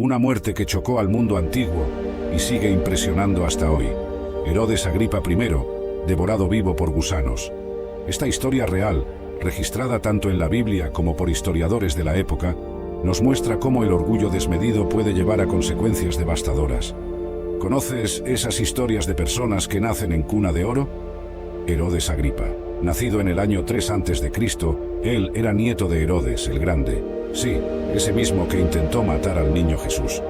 Una muerte que chocó al mundo antiguo y sigue impresionando hasta hoy. Herodes Agripa I, devorado vivo por gusanos. Esta historia real, registrada tanto en la Biblia como por historiadores de la época, nos muestra cómo el orgullo desmedido puede llevar a consecuencias devastadoras. ¿Conoces esas historias de personas que nacen en cuna de oro? Herodes Agripa, nacido en el año 3 a.C., él era nieto de Herodes el Grande. Sí, ese mismo que intentó matar al niño Jesús.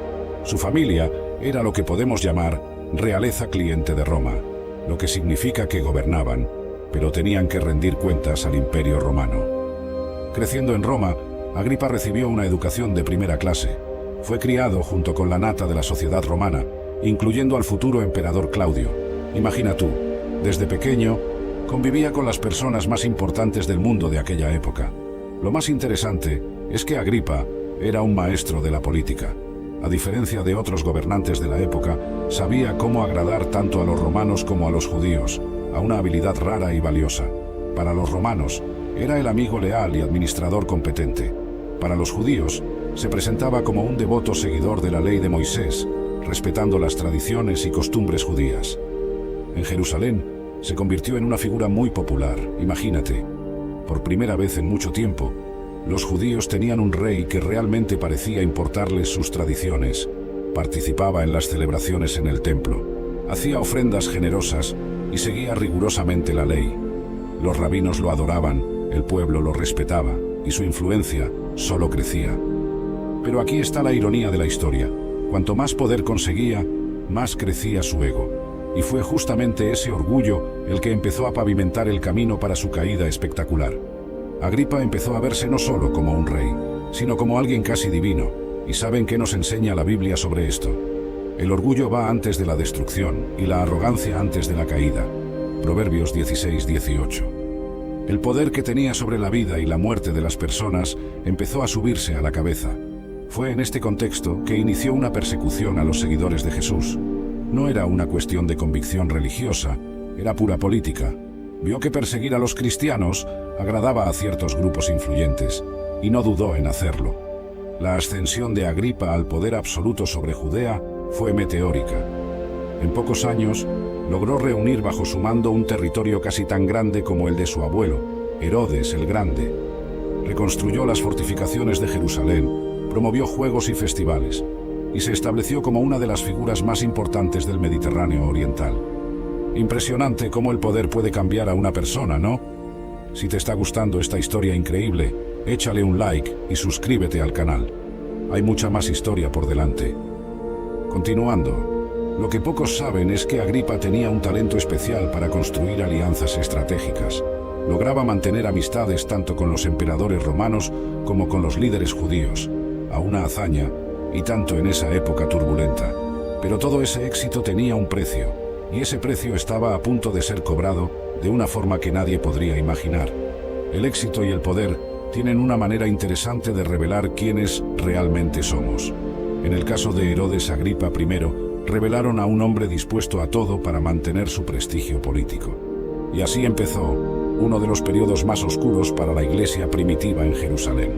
Su familia era lo que podemos llamar realeza cliente de Roma, lo que significa que gobernaban, pero tenían que rendir cuentas al Imperio Romano. Creciendo en Roma, Agripa recibió una educación de primera clase. Fue criado junto con la nata de la sociedad romana, incluyendo al futuro emperador Claudio. Imagina tú, desde pequeño, convivía con las personas más importantes del mundo de aquella época. Lo más interesante es que Agripa era un maestro de la política. A diferencia de otros gobernantes de la época, sabía cómo agradar tanto a los romanos como a los judíos, a una habilidad rara y valiosa. Para los romanos, era el amigo leal y administrador competente. Para los judíos, se presentaba como un devoto seguidor de la ley de Moisés, respetando las tradiciones y costumbres judías. En Jerusalén, se convirtió en una figura muy popular, imagínate. Por primera vez en mucho tiempo, los judíos tenían un rey que realmente parecía importarles sus tradiciones. Participaba en las celebraciones en el templo, hacía ofrendas generosas y seguía rigurosamente la ley. Los rabinos lo adoraban, el pueblo lo respetaba y su influencia solo crecía. Pero aquí está la ironía de la historia. Cuanto más poder conseguía, más crecía su ego. Y fue justamente ese orgullo el que empezó a pavimentar el camino para su caída espectacular. Agripa empezó a verse no solo como un rey, sino como alguien casi divino. ¿Y saben qué nos enseña la Biblia sobre esto? El orgullo va antes de la destrucción y la arrogancia antes de la caída. Proverbios 16:18. El poder que tenía sobre la vida y la muerte de las personas empezó a subirse a la cabeza. Fue en este contexto que inició una persecución a los seguidores de Jesús. No era una cuestión de convicción religiosa, era pura política. Vio que perseguir a los cristianos agradaba a ciertos grupos influyentes, y no dudó en hacerlo. La ascensión de Agripa al poder absoluto sobre Judea fue meteórica. En pocos años, logró reunir bajo su mando un territorio casi tan grande como el de su abuelo, Herodes el Grande. Reconstruyó las fortificaciones de Jerusalén, promovió juegos y festivales, y se estableció como una de las figuras más importantes del Mediterráneo oriental. Impresionante cómo el poder puede cambiar a una persona, ¿no? Si te está gustando esta historia increíble, échale un like y suscríbete al canal. Hay mucha más historia por delante. Continuando, lo que pocos saben es que Agripa tenía un talento especial para construir alianzas estratégicas. Lograba mantener amistades tanto con los emperadores romanos como con los líderes judíos, a una hazaña, y tanto en esa época turbulenta. Pero todo ese éxito tenía un precio, y ese precio estaba a punto de ser cobrado de una forma que nadie podría imaginar. El éxito y el poder tienen una manera interesante de revelar quiénes realmente somos. En el caso de Herodes Agripa I, revelaron a un hombre dispuesto a todo para mantener su prestigio político. Y así empezó uno de los periodos más oscuros para la iglesia primitiva en Jerusalén.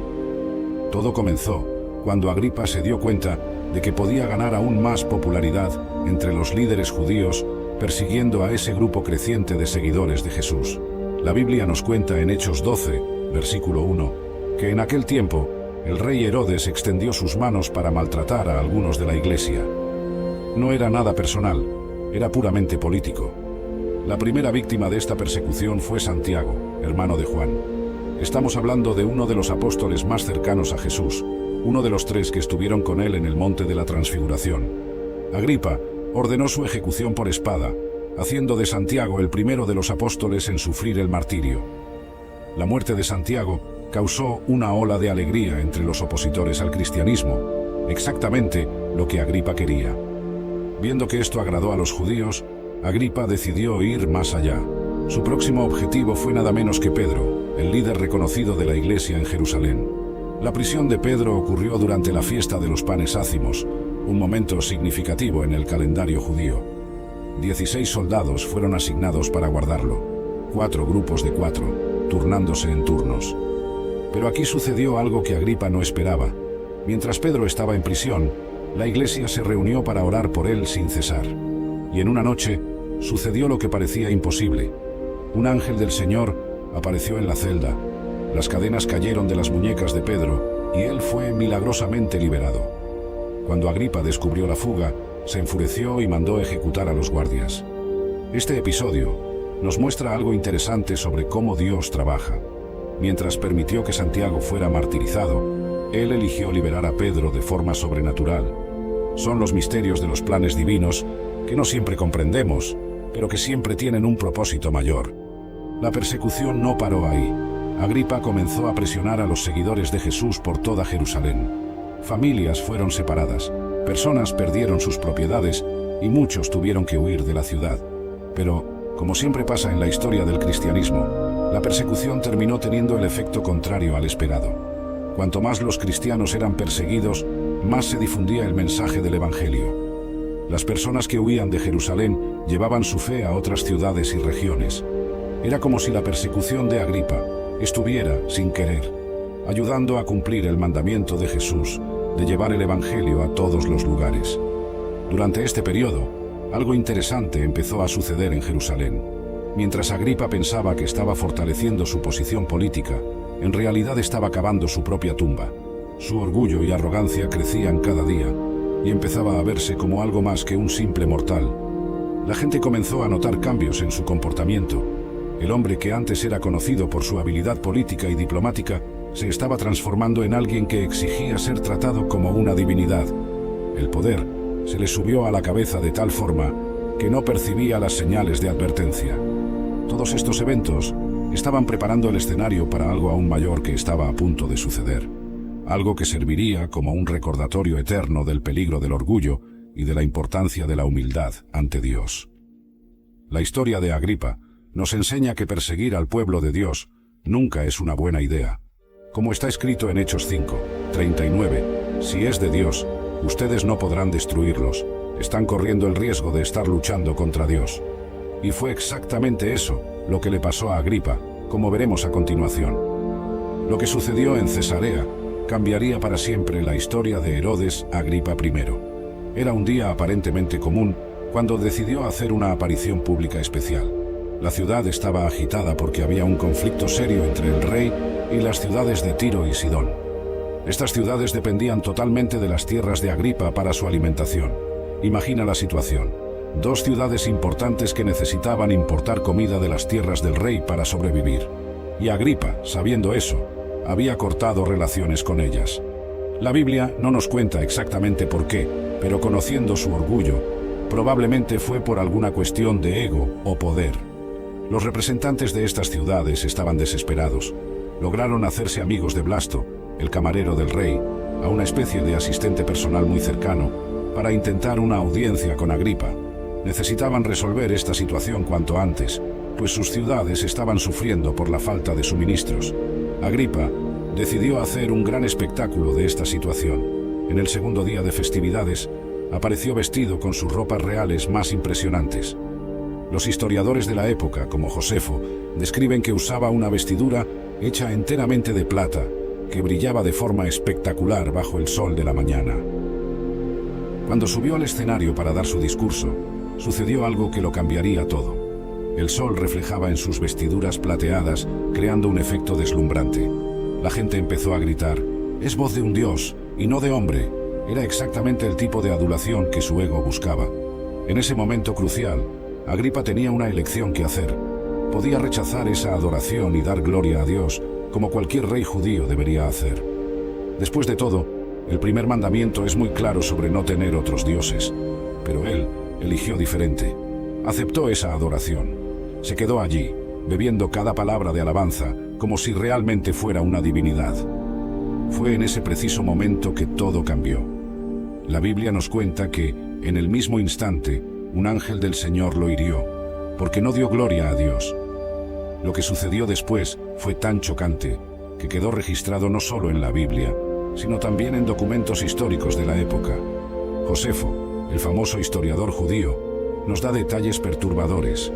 Todo comenzó cuando Agripa se dio cuenta de que podía ganar aún más popularidad entre los líderes judíos persiguiendo a ese grupo creciente de seguidores de Jesús. La Biblia nos cuenta en Hechos 12, versículo 1, que en aquel tiempo el rey Herodes extendió sus manos para maltratar a algunos de la iglesia. No era nada personal, era puramente político. La primera víctima de esta persecución fue Santiago, hermano de Juan. Estamos hablando de uno de los apóstoles más cercanos a Jesús, uno de los 3 que estuvieron con él en el monte de la Transfiguración. Agripa ordenó su ejecución por espada, haciendo de Santiago el primero de los apóstoles en sufrir el martirio. La muerte de Santiago causó una ola de alegría entre los opositores al cristianismo, exactamente lo que Agripa quería. Viendo que esto agradó a los judíos, Agripa decidió ir más allá. Su próximo objetivo fue nada menos que Pedro, el líder reconocido de la iglesia en Jerusalén. La prisión de Pedro ocurrió durante la fiesta de los panes ácimos, un momento significativo en el calendario judío. 16 soldados fueron asignados para guardarlo, 4 grupos de 4, turnándose en turnos. Pero aquí sucedió algo que Agripa no esperaba. Mientras Pedro estaba en prisión, La iglesia se reunió para orar por él sin cesar. Y en una noche sucedió lo que parecía imposible. Un ángel del Señor apareció en la celda. Las cadenas cayeron de las muñecas de Pedro y él fue milagrosamente liberado. Cuando Agripa descubrió la fuga, se enfureció y mandó ejecutar a los guardias. Este episodio nos muestra algo interesante sobre cómo Dios trabaja. Mientras permitió que Santiago fuera martirizado, Él eligió liberar a Pedro de forma sobrenatural. Son los misterios de los planes divinos que no siempre comprendemos, pero que siempre tienen un propósito mayor. La persecución no paró ahí. Agripa comenzó a presionar a los seguidores de Jesús por toda Jerusalén. Familias fueron separadas, personas perdieron sus propiedades y muchos tuvieron que huir de la ciudad. Pero, como siempre pasa en la historia del cristianismo, la persecución terminó teniendo el efecto contrario al esperado. Cuanto más los cristianos eran perseguidos, más se difundía el mensaje del Evangelio. Las personas que huían de Jerusalén llevaban su fe a otras ciudades y regiones. Era como si la persecución de Agripa estuviera, sin querer, ayudando a cumplir el mandamiento de Jesús de llevar el Evangelio a todos los lugares. Durante este periodo, algo interesante empezó a suceder en Jerusalén. Mientras Agripa pensaba que estaba fortaleciendo su posición política, en realidad estaba cavando su propia tumba. Su orgullo y arrogancia crecían cada día y empezaba a verse como algo más que un simple mortal. La gente comenzó a notar cambios en su comportamiento. El hombre que antes era conocido por su habilidad política y diplomática se estaba transformando en alguien que exigía ser tratado como una divinidad. El poder se le subió a la cabeza de tal forma que no percibía las señales de advertencia. Todos estos eventos estaban preparando el escenario para algo aún mayor que estaba a punto de suceder. Algo que serviría como un recordatorio eterno del peligro del orgullo y de la importancia de la humildad ante Dios. La historia de Agripa nos enseña que perseguir al pueblo de Dios nunca es una buena idea. Como está escrito en Hechos 5:39, si es de Dios, ustedes no podrán destruirlos, están corriendo el riesgo de estar luchando contra Dios. Y fue exactamente eso lo que le pasó a Agripa, como veremos a continuación. Lo que sucedió en Cesarea cambiaría para siempre la historia de Herodes Agripa I. Era un día aparentemente común cuando decidió hacer una aparición pública especial. La ciudad estaba agitada porque había un conflicto serio entre el rey y las ciudades de Tiro y Sidón. Estas ciudades dependían totalmente de las tierras de Agripa para su alimentación. Imagina la situación. Dos ciudades importantes que necesitaban importar comida de las tierras del rey para sobrevivir. Y Agripa, sabiendo eso, había cortado relaciones con ellas. La Biblia no nos cuenta exactamente por qué, pero conociendo su orgullo, probablemente fue por alguna cuestión de ego o poder. Los representantes de estas ciudades estaban desesperados. Lograron hacerse amigos de Blasto, el camarero del rey, a una especie de asistente personal muy cercano, para intentar una audiencia con Agripa. Necesitaban resolver esta situación cuanto antes, pues sus ciudades estaban sufriendo por la falta de suministros. Agripa decidió hacer un gran espectáculo de esta situación. En el segundo día de festividades, apareció vestido con sus ropas reales más impresionantes. Los historiadores de la época, como Josefo, describen que usaba una vestidura hecha enteramente de plata, que brillaba de forma espectacular bajo el sol de la mañana. Cuando subió al escenario para dar su discurso, sucedió algo que lo cambiaría todo. El sol reflejaba en sus vestiduras plateadas, creando un efecto deslumbrante. La gente empezó a gritar: «Es voz de un dios, y no de hombre». Era exactamente el tipo de adulación que su ego buscaba. En ese momento crucial, Agripa tenía una elección que hacer. Podía rechazar esa adoración y dar gloria a Dios, como cualquier rey judío debería hacer. Después de todo, el primer mandamiento es muy claro sobre no tener otros dioses. Pero él eligió diferente. Aceptó esa adoración. Se quedó allí, bebiendo cada palabra de alabanza, como si realmente fuera una divinidad. Fue en ese preciso momento que todo cambió. La Biblia nos cuenta que, en el mismo instante, un ángel del Señor lo hirió, porque no dio gloria a Dios. Lo que sucedió después fue tan chocante que quedó registrado no solo en la Biblia, sino también en documentos históricos de la época. Josefo, el famoso historiador judío, nos da detalles perturbadores.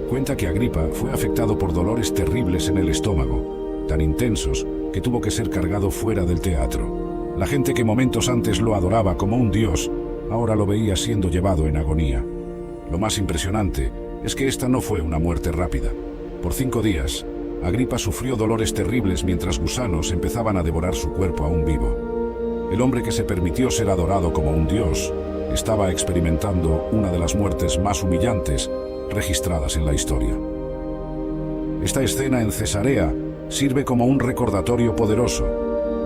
Cuenta que Agripa fue afectado por dolores terribles en el estómago, tan intensos que tuvo que ser cargado fuera del teatro. La gente que momentos antes lo adoraba como un dios, ahora lo veía siendo llevado en agonía. Lo más impresionante es que esta no fue una muerte rápida. Por 5 días, Agripa sufrió dolores terribles mientras gusanos empezaban a devorar su cuerpo aún vivo. El hombre que se permitió ser adorado como un dios estaba experimentando una de las muertes más humillantes registradas en la historia. Esta escena en Cesarea sirve como un recordatorio poderoso.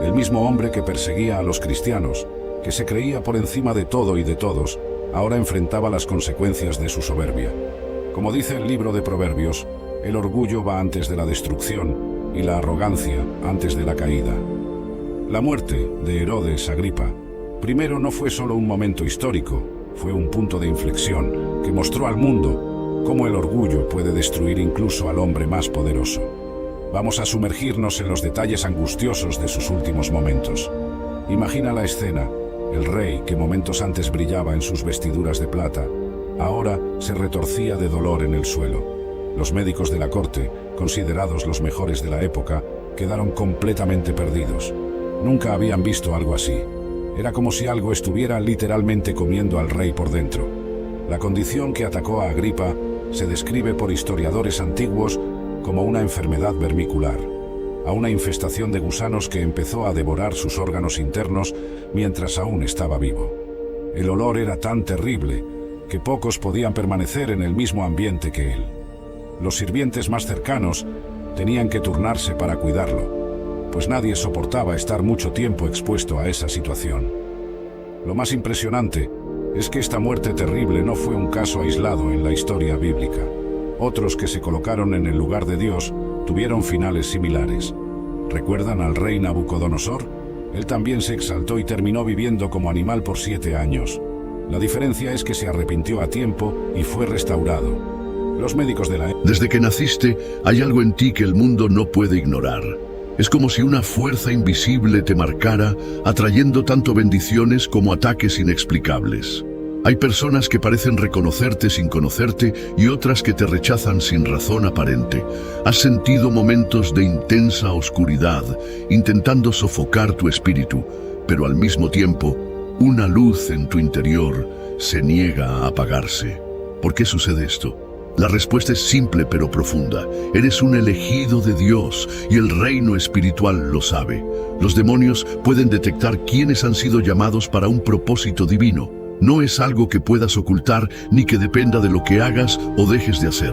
El mismo hombre que perseguía a los cristianos, que se creía por encima de todo y de todos, ahora enfrentaba las consecuencias de su soberbia. Como dice el libro de Proverbios, el orgullo va antes de la destrucción y la arrogancia antes de la caída. La muerte de Herodes Agripa primero no fue solo un momento histórico, fue un punto de inflexión que mostró al mundo cómo el orgullo puede destruir incluso al hombre más poderoso. Vamos a sumergirnos en los detalles angustiosos de sus últimos momentos. Imagina la escena: el rey, que momentos antes brillaba en sus vestiduras de plata, ahora se retorcía de dolor en el suelo. Los médicos de la corte, considerados los mejores de la época, quedaron completamente perdidos. Nunca habían visto algo así. Era como si algo estuviera literalmente comiendo al rey por dentro. La condición que atacó a Agripa se describe por historiadores antiguos como una enfermedad vermicular, a una infestación de gusanos que empezó a devorar sus órganos internos mientras aún estaba vivo. El olor era tan terrible que pocos podían permanecer en el mismo ambiente que él. Los sirvientes más cercanos tenían que turnarse para cuidarlo, pues nadie soportaba estar mucho tiempo expuesto a esa situación. Lo más impresionante es que esta muerte terrible no fue un caso aislado en la historia bíblica. Otros que se colocaron en el lugar de Dios tuvieron finales similares. ¿Recuerdan al rey Nabucodonosor? Él también se exaltó y terminó viviendo como animal por 7 años. La diferencia es que se arrepintió a tiempo y fue restaurado. Los médicos de la... Desde que naciste, hay algo en ti que el mundo no puede ignorar. Es como si una fuerza invisible te marcara, atrayendo tanto bendiciones como ataques inexplicables. Hay personas que parecen reconocerte sin conocerte y otras que te rechazan sin razón aparente. Has sentido momentos de intensa oscuridad, intentando sofocar tu espíritu, pero al mismo tiempo, una luz en tu interior se niega a apagarse. ¿Por qué sucede esto? La respuesta es simple pero profunda. Eres un elegido de Dios y el reino espiritual lo sabe. Los demonios pueden detectar quiénes han sido llamados para un propósito divino. No es algo que puedas ocultar ni que dependa de lo que hagas o dejes de hacer.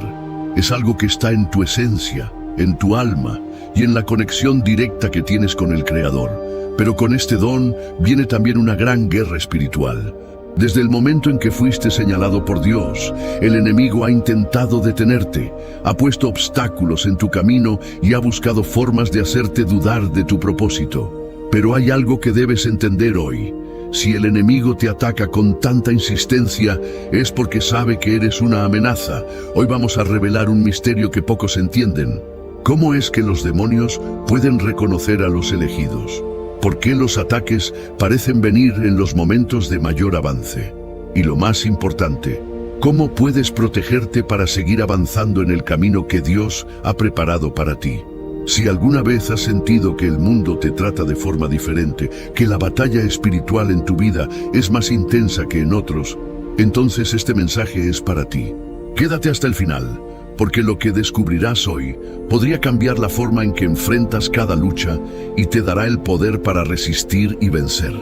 Es algo que está en tu esencia, en tu alma y en la conexión directa que tienes con el Creador. Pero con este don viene también una gran guerra espiritual. Desde el momento en que fuiste señalado por Dios, el enemigo ha intentado detenerte, ha puesto obstáculos en tu camino y ha buscado formas de hacerte dudar de tu propósito. Pero hay algo que debes entender hoy. Si el enemigo te ataca con tanta insistencia, es porque sabe que eres una amenaza. Hoy vamos a revelar un misterio que pocos entienden. ¿Cómo es que los demonios pueden reconocer a los elegidos? ¿Por qué los ataques parecen venir en los momentos de mayor avance? Y lo más importante, ¿cómo puedes protegerte para seguir avanzando en el camino que Dios ha preparado para ti? Si alguna vez has sentido que el mundo te trata de forma diferente, que la batalla espiritual en tu vida es más intensa que en otros, entonces este mensaje es para ti. Quédate hasta el final, porque lo que descubrirás hoy podría cambiar la forma en que enfrentas cada lucha y te dará el poder para resistir y vencer.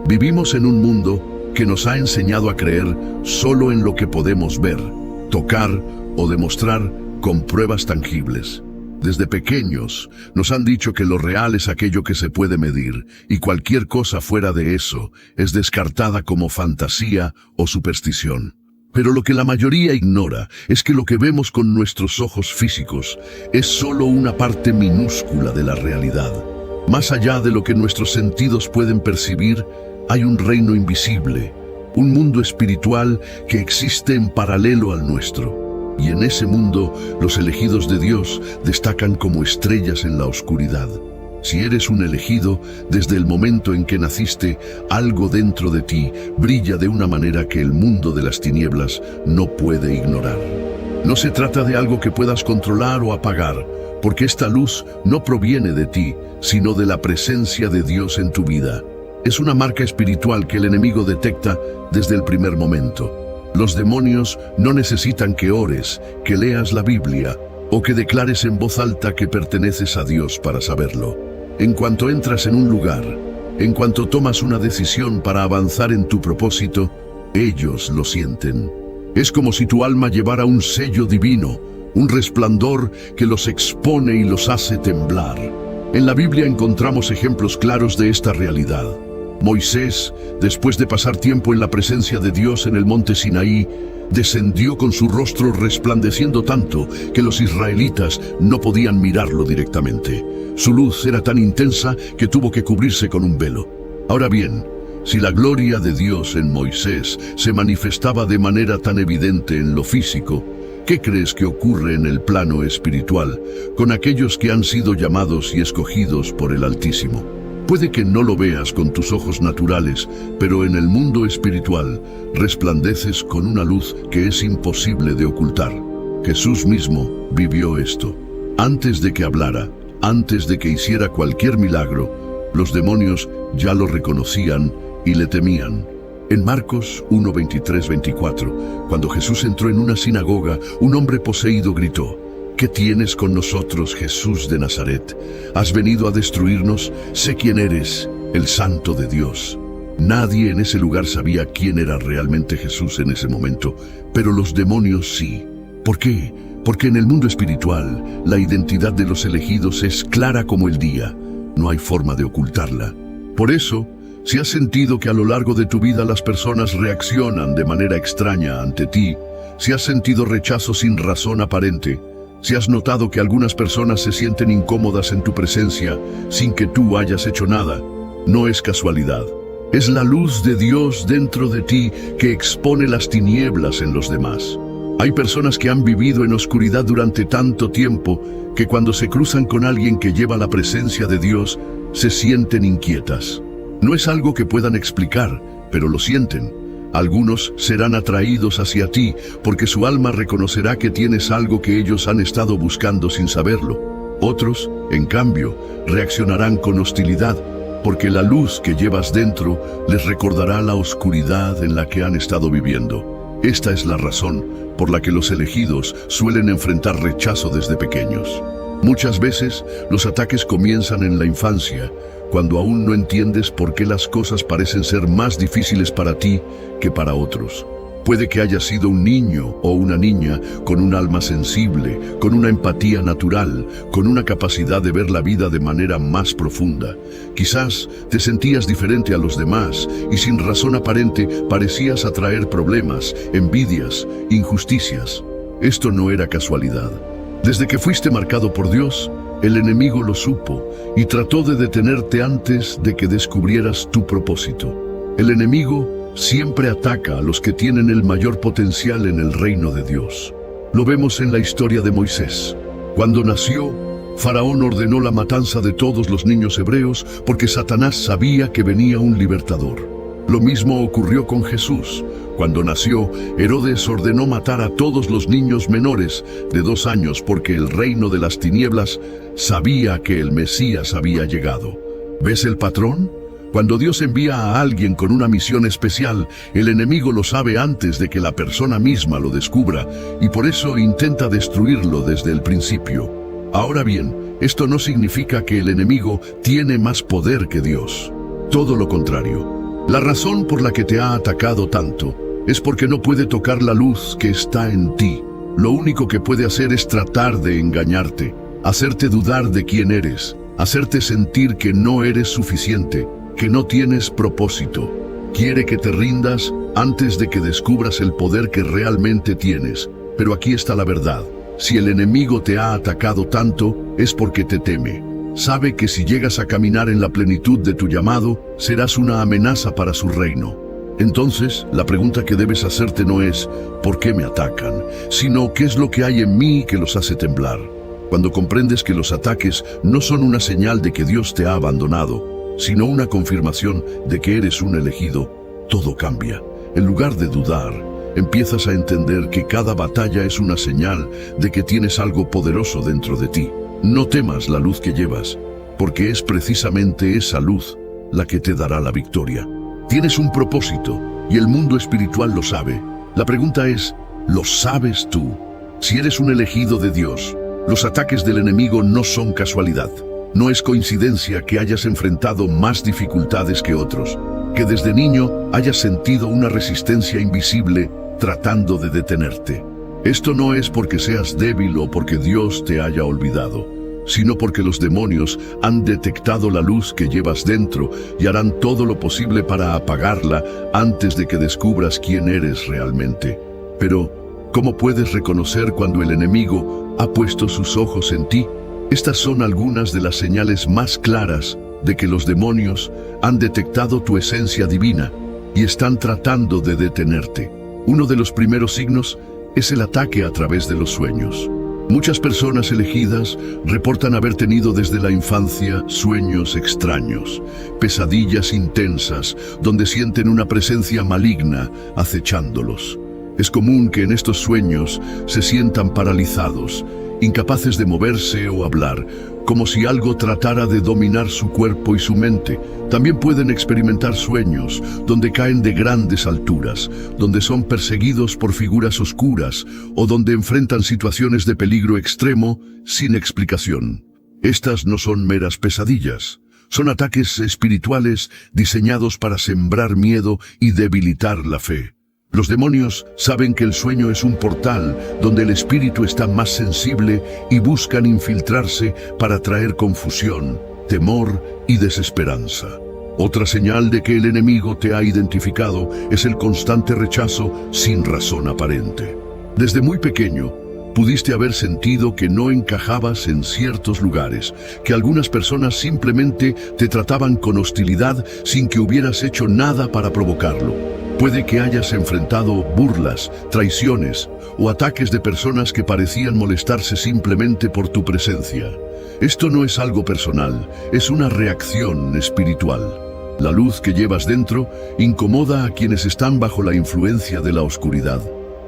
Vivimos en un mundo que nos ha enseñado a creer solo en lo que podemos ver, tocar o demostrar con pruebas tangibles. Desde pequeños nos han dicho que lo real es aquello que se puede medir y cualquier cosa fuera de eso es descartada como fantasía o superstición. Pero lo que la mayoría ignora es que lo que vemos con nuestros ojos físicos es solo una parte minúscula de la realidad. Más allá de lo que nuestros sentidos pueden percibir, hay un reino invisible, un mundo espiritual que existe en paralelo al nuestro. Y en ese mundo, los elegidos de Dios destacan como estrellas en la oscuridad. Si eres un elegido, desde el momento en que naciste, algo dentro de ti brilla de una manera que el mundo de las tinieblas no puede ignorar. No se trata de algo que puedas controlar o apagar, porque esta luz no proviene de ti, sino de la presencia de Dios en tu vida. Es una marca espiritual que el enemigo detecta desde el primer momento. Los demonios no necesitan que ores, que leas la Biblia o que declares en voz alta que perteneces a Dios para saberlo. En cuanto entras en un lugar, en cuanto tomas una decisión para avanzar en tu propósito, ellos lo sienten. Es como si tu alma llevara un sello divino, un resplandor que los expone y los hace temblar. En la Biblia encontramos ejemplos claros de esta realidad. Moisés, después de pasar tiempo en la presencia de Dios en el monte Sinaí, descendió con su rostro resplandeciendo tanto que los israelitas no podían mirarlo directamente. Su luz era tan intensa que tuvo que cubrirse con un velo. Ahora bien, si la gloria de Dios en Moisés se manifestaba de manera tan evidente en lo físico, ¿qué crees que ocurre en el plano espiritual con aquellos que han sido llamados y escogidos por el Altísimo? Puede que no lo veas con tus ojos naturales, pero en el mundo espiritual resplandeces con una luz que es imposible de ocultar. Jesús mismo vivió esto. Antes de que hablara, antes de que hiciera cualquier milagro, los demonios ya lo reconocían y le temían. En Marcos 1:23-24, cuando Jesús entró en una sinagoga, un hombre poseído gritó: ¿Qué tienes con nosotros, Jesús de Nazaret? ¿Has venido a destruirnos? Sé quién eres, el Santo de Dios. Nadie en ese lugar sabía quién era realmente Jesús en ese momento, pero los demonios sí. ¿Por qué? Porque en el mundo espiritual, la identidad de los elegidos es clara como el día. No hay forma de ocultarla. Por eso, si has sentido que a lo largo de tu vida las personas reaccionan de manera extraña ante ti, si has sentido rechazo sin razón aparente, si has notado que algunas personas se sienten incómodas en tu presencia sin que tú hayas hecho nada, no es casualidad. Es la luz de Dios dentro de ti que expone las tinieblas en los demás. Hay personas que han vivido en oscuridad durante tanto tiempo que cuando se cruzan con alguien que lleva la presencia de Dios, se sienten inquietas. No es algo que puedan explicar, pero lo sienten. Algunos serán atraídos hacia ti porque su alma reconocerá que tienes algo que ellos han estado buscando sin saberlo. Otros, en cambio, reaccionarán con hostilidad porque la luz que llevas dentro les recordará la oscuridad en la que han estado viviendo. Esta es la razón por la que los elegidos suelen enfrentar rechazo desde pequeños. Muchas veces los ataques comienzan en la infancia, cuando aún no entiendes por qué las cosas parecen ser más difíciles para ti que para otros. Puede que hayas sido un niño o una niña con un alma sensible, con una empatía natural, con una capacidad de ver la vida de manera más profunda. Quizás te sentías diferente a los demás y sin razón aparente parecías atraer problemas, envidias, injusticias. Esto no era casualidad. Desde que fuiste marcado por Dios, el enemigo lo supo y trató de detenerte antes de que descubrieras tu propósito. El enemigo siempre ataca a los que tienen el mayor potencial en el reino de Dios. Lo vemos en la historia de Moisés. Cuando nació, Faraón ordenó la matanza de todos los niños hebreos porque Satanás sabía que venía un libertador. Lo mismo ocurrió con Jesús. Cuando nació, Herodes ordenó matar a todos los niños menores de 2 años porque el reino de las tinieblas sabía que el Mesías había llegado. ¿Ves el patrón? Cuando Dios envía a alguien con una misión especial, el enemigo lo sabe antes de que la persona misma lo descubra y por eso intenta destruirlo desde el principio. Ahora bien, esto no significa que el enemigo tiene más poder que Dios. Todo lo contrario. La razón por la que te ha atacado tanto es porque no puede tocar la luz que está en ti. Lo único que puede hacer es tratar de engañarte, hacerte dudar de quién eres, hacerte sentir que no eres suficiente, que no tienes propósito. Quiere que te rindas antes de que descubras el poder que realmente tienes. Pero aquí está la verdad. Si el enemigo te ha atacado tanto, es porque te teme. Sabe que si llegas a caminar en la plenitud de tu llamado, serás una amenaza para su reino. Entonces, la pregunta que debes hacerte no es ¿por qué me atacan?, sino ¿qué es lo que hay en mí que los hace temblar? Cuando comprendes que los ataques no son una señal de que Dios te ha abandonado, sino una confirmación de que eres un elegido, todo cambia. En lugar de dudar, empiezas a entender que cada batalla es una señal de que tienes algo poderoso dentro de ti. No temas la luz que llevas, porque es precisamente esa luz la que te dará la victoria. Tienes un propósito y el mundo espiritual lo sabe. La pregunta es, ¿lo sabes tú? Si eres un elegido de Dios, los ataques del enemigo no son casualidad. No es coincidencia que hayas enfrentado más dificultades que otros, que desde niño hayas sentido una resistencia invisible tratando de detenerte. Esto no es porque seas débil o porque Dios te haya olvidado, sino porque los demonios han detectado la luz que llevas dentro y harán todo lo posible para apagarla antes de que descubras quién eres realmente. Pero, ¿cómo puedes reconocer cuando el enemigo ha puesto sus ojos en ti? Estas son algunas de las señales más claras de que los demonios han detectado tu esencia divina y están tratando de detenerte. Uno de los primeros signos es el ataque a través de los sueños. Muchas personas elegidas reportan haber tenido desde la infancia sueños extraños, pesadillas intensas, donde sienten una presencia maligna acechándolos. Es común que en estos sueños se sientan paralizados, incapaces de moverse o hablar, como si algo tratara de dominar su cuerpo y su mente. También pueden experimentar sueños donde caen de grandes alturas, donde son perseguidos por figuras oscuras o donde enfrentan situaciones de peligro extremo sin explicación. Estas no son meras pesadillas, son ataques espirituales diseñados para sembrar miedo y debilitar la fe. Los demonios saben que el sueño es un portal donde el espíritu está más sensible y buscan infiltrarse para traer confusión, temor y desesperanza. Otra señal de que el enemigo te ha identificado es el constante rechazo sin razón aparente. Desde muy pequeño, pudiste haber sentido que no encajabas en ciertos lugares, que algunas personas simplemente te trataban con hostilidad sin que hubieras hecho nada para provocarlo. Puede que hayas enfrentado burlas, traiciones o ataques de personas que parecían molestarse simplemente por tu presencia. Esto no es algo personal, es una reacción espiritual. La luz que llevas dentro incomoda a quienes están bajo la influencia de la oscuridad.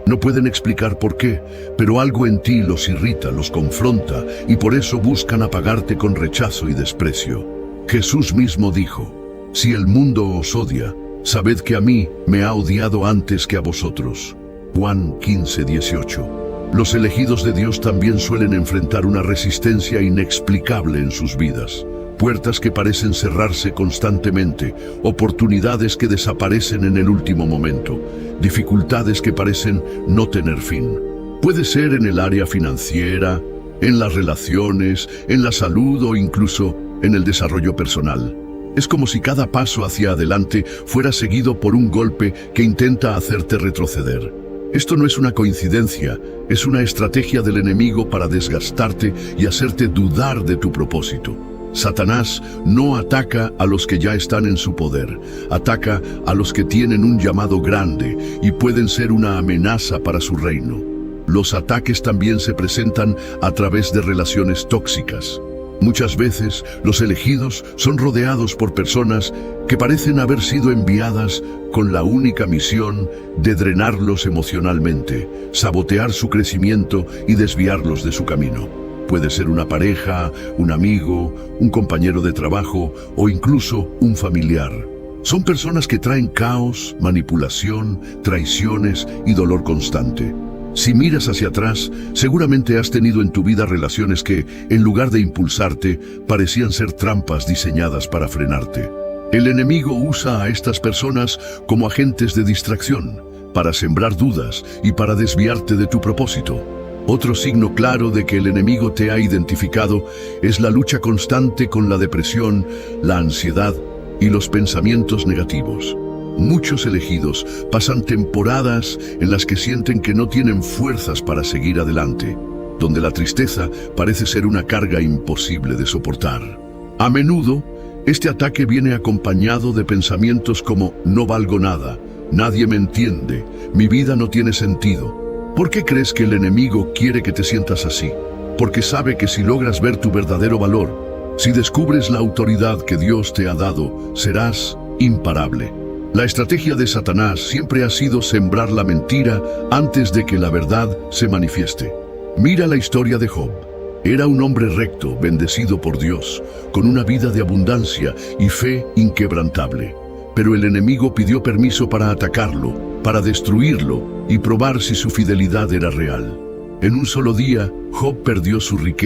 No pueden explicar por qué, pero algo en ti los irrita, los confronta y por eso buscan apagarte con rechazo y desprecio. Jesús mismo dijo, si el mundo os odia, sabed que a mí me ha odiado antes que a vosotros. Juan 15:18. Los elegidos de Dios también suelen enfrentar una resistencia inexplicable en sus vidas. Puertas que parecen cerrarse constantemente, oportunidades que desaparecen en el último momento, dificultades que parecen no tener fin. Puede ser en el área financiera, en las relaciones, en la salud o incluso en el desarrollo personal. Es como si cada paso hacia adelante fuera seguido por un golpe que intenta hacerte retroceder. Esto no es una coincidencia, es una estrategia del enemigo para desgastarte y hacerte dudar de tu propósito. Satanás no ataca a los que ya están en su poder, ataca a los que tienen un llamado grande y pueden ser una amenaza para su reino. Los ataques también se presentan a través de relaciones tóxicas. Muchas veces, los elegidos son rodeados por personas que parecen haber sido enviadas con la única misión de drenarlos emocionalmente, sabotear su crecimiento y desviarlos de su camino. Puede ser una pareja, un amigo, un compañero de trabajo o incluso un familiar. Son personas que traen caos, manipulación, traiciones y dolor constante. Si miras hacia atrás, seguramente has tenido en tu vida relaciones que, en lugar de impulsarte, parecían ser trampas diseñadas para frenarte. El enemigo usa a estas personas como agentes de distracción, para sembrar dudas y para desviarte de tu propósito. Otro signo claro de que el enemigo te ha identificado es la lucha constante con la depresión, la ansiedad y los pensamientos negativos. Muchos elegidos pasan temporadas en las que sienten que no tienen fuerzas para seguir adelante, donde la tristeza parece ser una carga imposible de soportar. A menudo, este ataque viene acompañado de pensamientos como no valgo nada, nadie me entiende, mi vida no tiene sentido. ¿Por qué crees que el enemigo quiere que te sientas así? Porque sabe que si logras ver tu verdadero valor, si descubres la autoridad que Dios te ha dado, serás imparable. La estrategia de Satanás siempre ha sido sembrar la mentira antes de que la verdad se manifieste. Mira la historia de Job. Era un hombre recto, bendecido por Dios, con una vida de abundancia y fe inquebrantable. Pero el enemigo pidió permiso para atacarlo, para destruirlo y probar si su fidelidad era real. En un solo día, Job perdió su riqueza